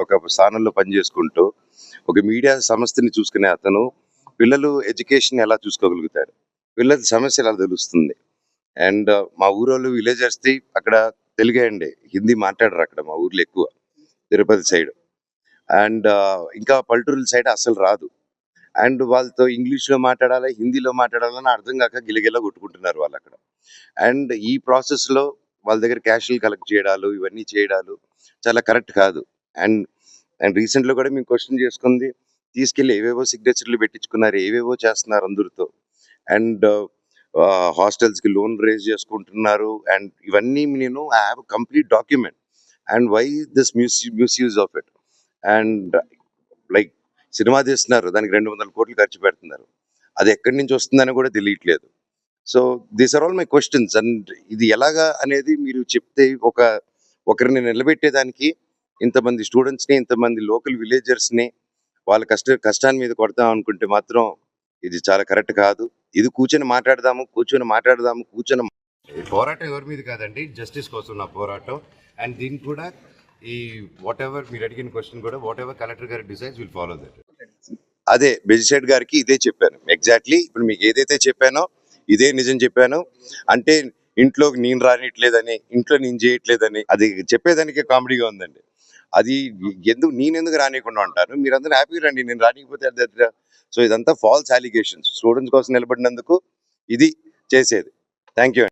ఒక స్థానంలో పనిచేసుకుంటూ ఒక మీడియా సంస్థని చూసుకునే అతను పిల్లలు ఎడ్యుకేషన్ ఎలా చూసుకోగలుగుతారు, పిల్లల సమస్య ఎలా తెలుస్తుంది. అండ్ మా ఊరోళ్ళు విలేజర్స్ది అక్కడ తెలుగే అండి, హిందీ మాట్లాడరు అక్కడ మా ఊర్లో ఎక్కువ, తిరుపతి సైడ్. అండ్ ఇంకా పల్లెటూరుల సైడ్ అసలు రాదు. అండ్ వాళ్ళతో ఇంగ్లీష్లో మాట్లాడాలి, హిందీలో మాట్లాడాలని అర్థం కాక గిలగిలా కొట్టుకుంటున్నారు వాళ్ళు అక్కడ. అండ్ ఈ ప్రాసెస్లో వాళ్ళ దగ్గర క్యాషులు కలెక్ట్ చేయడాలు ఇవన్నీ చేయడాలు చాలా కరెక్ట్ కాదు. అండ్ అండ్ రీసెంట్లో కూడా మేము క్వశ్చన్ చేసుకుంది, తీసుకెళ్ళి ఏవేవో సిగ్నేచర్లు పెట్టించుకున్నారు, ఏవేవో చేస్తున్నారు అందరితో. అండ్ హాస్టల్స్కి లోన్ రేజ్ చేసుకుంటున్నారు. అండ్ ఇవన్నీ నేను I have complete document. And why this misuse of it. And like cinema తీస్తున్నారు, దానికి 200 కోట్లు ఖర్చు పెడుతున్నారు, అది ఎక్కడి నుంచి వస్తుందని కూడా తెలియట్లేదు. So these are all my questions. And ఇది ఎలాగా అనేది మీరు చెప్తే ఒకరిని నిలబెట్టేదానికి ఇంతమంది స్టూడెంట్స్ని, ఇంతమంది లోకల్ విలేజర్స్ని వాళ్ళ కష్టాన్ని మీద కొడతాం అనుకుంటే మాత్రం ఇది చాలా కరెక్ట్ కాదు. ఇది కూర్చొని మాట్లాడదాము. ఈ పోరాటం ఎవరి మీద కాదండి, జస్టిస్ కోసం నా పోరాటం. అండ్ దీనికి కూడా ఈ వాట్ ఎవర్ మీరు అడిగిన క్వశ్చన్ కూడా వాట్ ఎవర్ కలెక్టర్ గారి డిసైడ్స్ విల్ ఫాలో దట్. అదే మెజిస్ట్రేట్ గారికి ఇదే చెప్పాను ఎగ్జాక్ట్లీ. ఇప్పుడు మీకు ఏదైతే చెప్పానో ఇదే నిజం చెప్పాను. అంటే ఇంట్లో నేను రానిట్లేదని, ఇంట్లో నేను చేయట్లేదని, అది చెప్పేదానికి కామెడీగా ఉందండి. అది నేనెందుకు రానియకుండా ఉంటాను, మీరందరూ హ్యాపీగా రండి, నేను రానికపోతే. సో ఇదంతా ఫాల్స్ అలిగేషన్స్. స్టూడెంట్స్ కోసం నిలబడినందుకు ఇది చేసేది. Thank you.